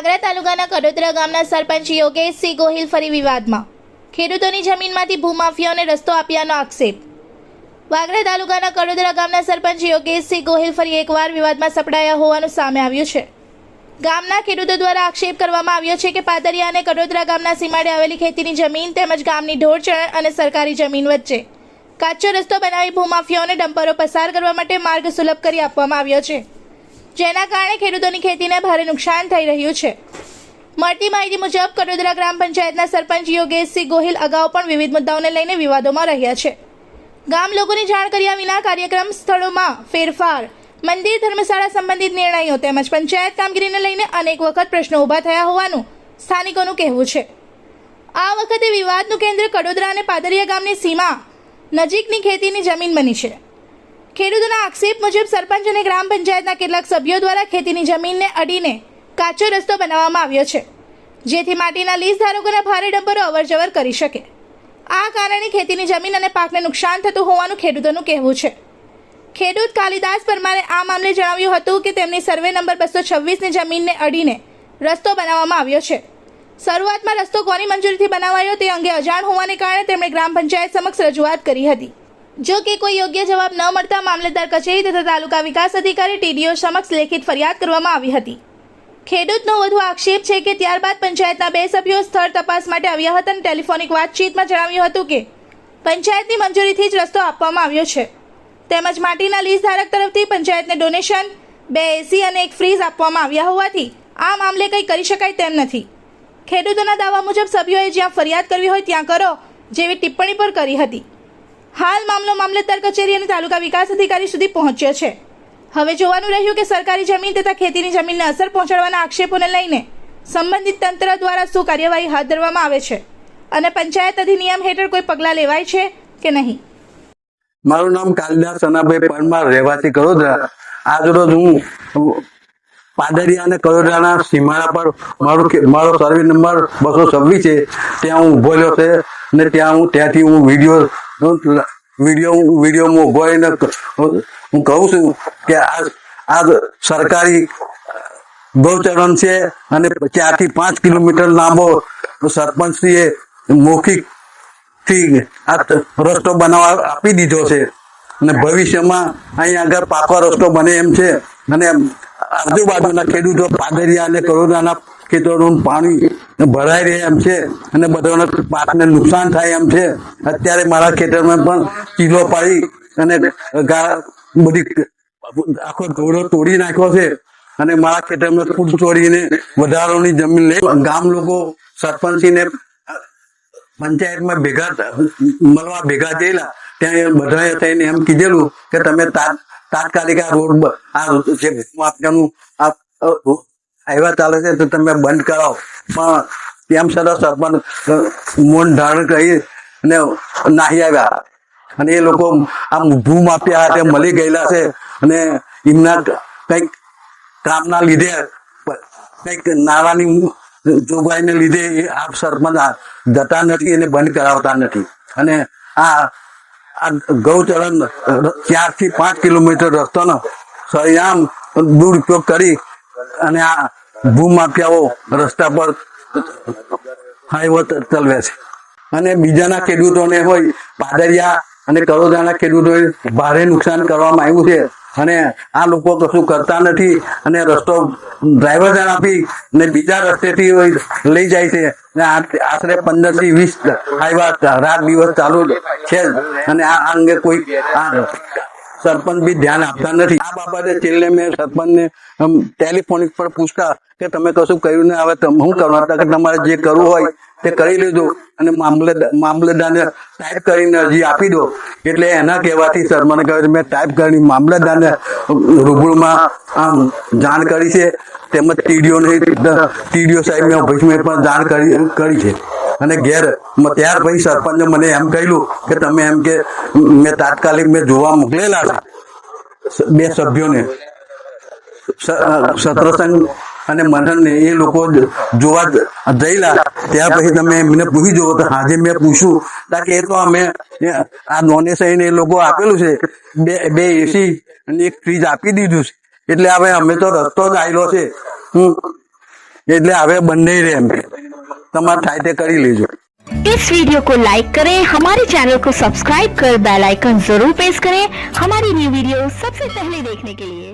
વાગરા તાલુકાના કડોદરા ગામના સરપંચ યોગેશસિંહ ગોહિલ ફરી વિવાદમાં. ખેડૂતોની જમીનમાંથી ભૂમાફિયાઓને રસ્તો આપ્યાનો આક્ષેપ. વાગરા તાલુકાના કડોદરા ગામના સરપંચ યોગેશસિંહ ગોહિલ ફરી એકવાર વિવાદમાં સપડાયા હોવાનું સામે આવ્યું છે. ગામના ખેડૂતો દ્વારા આક્ષેપ કરવામાં આવ્યો છે કે પાદરિયા અને કડોદરા ગામના સીમાડે આવેલી ખેતીની જમીન તેમજ ગામની ઢોરચરણ અને સરકારી જમીન વચ્ચે કાચો રસ્તો બનાવી ભૂમાફિયાઓને ડમ્પરો પસાર કરવા માટે માર્ગ સુલભ કરી આપવામાં આવ્યો છે, જેના કારણે ખેડૂતોની ખેતીને ભારે નુકસાન થઈ રહ્યું છે. મળતી માહિતી મુજબ કડોદરા ગ્રામ પંચાયતના સરપંચ યોગેશસિંહ ગોહિલ અગાઉ પણ વિવિધ મુદ્દાઓને લઈને વિવાદોમાં રહ્યા છે. ગામ લોકોની જાણ કર્યા વિના કાર્યક્રમ સ્થળોમાં ફેરફાર, મંદિર ધર્મશાળા સંબંધિત નિર્ણયો તેમજ પંચાયત કામગીરીને લઈને અનેક વખત પ્રશ્નો ઊભા થયા હોવાનું સ્થાનિકોનું કહેવું છે. આ વખતે વિવાદનું કેન્દ્ર કડોદરા અને પાદરિયા ગામની સીમા નજીકની ખેતીની જમીન બની છે. ખેડૂતોના આક્ષેપ મુજબ સરપંચ અને ગ્રામ પંચાયતના કેટલાક સભ્યો દ્વારા ખેતીની જમીનને અડીને કાચો રસ્તો બનાવવામાં આવ્યો છે, જેથી માટીના લીઝ ધારકોના ભારે ડમ્પરો અવરજવર કરી શકે. આ કારણે ખેતીની જમીન અને પાકને નુકસાન થતું હોવાનું ખેડૂતોનું કહેવું છે. ખેડૂત કાલિદાસ પરમારે આ મામલે જણાવ્યું હતું કે તેમની સર્વે નંબર 226ની જમીનને અડીને રસ્તો બનાવવામાં આવ્યો છે. શરૂઆતમાં રસ્તો કોની મંજૂરીથી બનાવાયો તે અંગે અજાણ હોવાને કારણે તેમણે ગ્રામ પંચાયત સમક્ષ રજૂઆત કરી હતી. જો કે કોઈ યોગ્ય જવાબ ન મળતા મામલતદાર કચેરી તથા તાલુકા વિકાસ અધિકારી ટીડીઓ સમક્ષ લેખિત ફરિયાદ કરવામાં આવી હતી. ખેડૂતનો વધુ આક્ષેપ છે કે ત્યારબાદ પંચાયતના 2 સભ્યો સ્થળ તપાસ માટે આવ્યા હતા અને ટેલિફોનિક વાતચીતમાં જણાવ્યું હતું કે પંચાયતની મંજૂરીથી જ રસ્તો આપવામાં આવ્યો છે, તેમજ માટીના લીઝ ધારક તરફથી પંચાયતને ડોનેશન, 2 એસી અને 1 ફ્રીજ આપવામાં આવ્યા હોવાથી આ મામલે કંઈ કરી શકાય તેમ નથી. ખેડૂતોના દાવા મુજબ સભ્યોએ જ્યાં ફરિયાદ કરવી હોય ત્યાં કરો જેવી ટિપ્પણી પણ કરી હતી. હાલ મામલો મામલતદાર કચેરી અને તાલુકા વિકાસ અધિકારી સુધી પહોંચ્યો છે. હવે જોવાનું રહ્યું કે સરકારી જમીન તથા ખેતીની જમીનને અસર પહોંચાડવાના આક્ષેપોને લઈને સંબંધિત તંત્ર દ્વારા શું કાર્યવાહી હાથ ધરવામાં આવે છે અને પંચાયત અધિનિયમ હેઠળ કોઈ પગલાં લેવાય છે કે નહીં. મારું નામ કાલિદાસ સનાભાઈ પરમાર, રહેવાસી કડોદરા. આજરોજ હું પાદરિયા અને કડોદરાના સીમાડા પર મારો સર્વે નંબર 226 છે, ત્યાં હું ઉભો રહ્યો છે અને ત્યાંથી હું વિડીયોમાં ઉભો રહીને હું કહું છું કે આ સરકારી ગૌચરણ છે અને 4 થી 5 કિલોમીટર લાંબો સરપંચશ્રીએ મૌખિકથી આ રસ્તો બનાવવા આપી દીધો છે અને ભવિષ્યમાં અહીં આગળ પાકો રસ્તો બને એમ છે અને આજુબાજુના ખેડૂતો પાદરિયા અને કડોદરાના ખેતરોનું પાણી ભરાઈ રહે એમ છે અને બધાના પાકને નુકસાન થાય એમ છે. અત્યારે મારા ખેતરમાં પણ ચીલો પાડી અને બધી આખો ઘોડો તોડી નાખ્યો છે અને મારા ખેતરમાં ફૂડ તોડીને વધારાની જમીન લઈ ગામ લોકો સરપંચને પંચાયતમાં મળવા ભેગા થયેલા. ત્યાં બધાએ થઈને એમ કીધેલું કે તમે તાત્કાલિક આ રોડ જે માફિયાનું આવ્યા ચાલે છે તો તમે બંધ કરાવો, પણ તેમ છતાં સરપંચ મૌન ધારણ કરી અને નાહી આવ્યા અને એ લોકો આ ભૂમાફિયા હાથે મળી ગયેલા છે અને એમના કંઈક કામના લીધે કંઈક નાણાંની જોગવાઈને લીધે આ સરપંચ જતા નથી અને બંધ કરાવતા નથી અને આ ગૌચરણ 4 થી 5 કિલોમીટર રસ્તાનો સરેઆમ દુરુપયોગ કરી અને આ ભૂમાફિયાઓ રસ્તા પર હાઈવે ચલાવે છે અને બીજાના ખેડૂતોને હોય પાદરિયા અને કડોદરાના ખેડૂતોને ભારે નુકસાન કરવામાં આવ્યું છે અને આ લોકો કશું કરતા નથી અને રસ્તો ડ્રાઈવરને આપી અને બીજા રસ્તેથી લઈ જાય છે. આશરે 15 થી 20 હાઈવે રાત દિવસ ચાલુ છે અને આ અંગે કોઈ સરપંચ બી ધ્યાન આપતા નથી. આ બાબતે છેલ્લે મેં સરપંચને ટેલિફોનિક પર પૂછતા કે તમે કશું કર્યું ને હવે હું કરવા કે તમારે જે કરવું હોય તે કરી લેજો અને મામલતદારને ટાઈપ કરીને અરજી આપી દો. એટલે એના કહેવાથી સરપંચે કહ્યું મેં ટાઈપ કરી મામલતદારને રૂબરૂમાં જાણ કરી છે, તેમજ ટીડીઓ સાહેબ મેં ઓફિસમાં પણ જાણ કરી છે અને ત્યાર પછી સરપંચે મને એમ કહ્યું કે તમે એમ કે મેં તાત્કાલિક મેં જોવા મોકલેલા છે 2 સભ્યોને સત્રસંગ અને મનનને, એ લોકો જોવા જઈલા. ત્યાર પછી તમે એમને પૂછી જુઓ તો આજે મેં પૂછ્યું કે એ તો અમે આ ડોનેશન એ લોકો આપેલું છે, 2 એસી અને 1 ફ્રીજ આપી દીધું છે, એટલે હવે અમે તો રસ્તો જ આવેલો છે. એટલે હવે બંને રહે એમ કે તમારે થાય તે કરી લેજો। इस वीडियो को लाइक करें, हमारे चैनल को सब्सक्राइब कर बेल आइकन जरूर प्रेस करें हमारी न्यू वीडियो सबसे पहले देखने के लिए।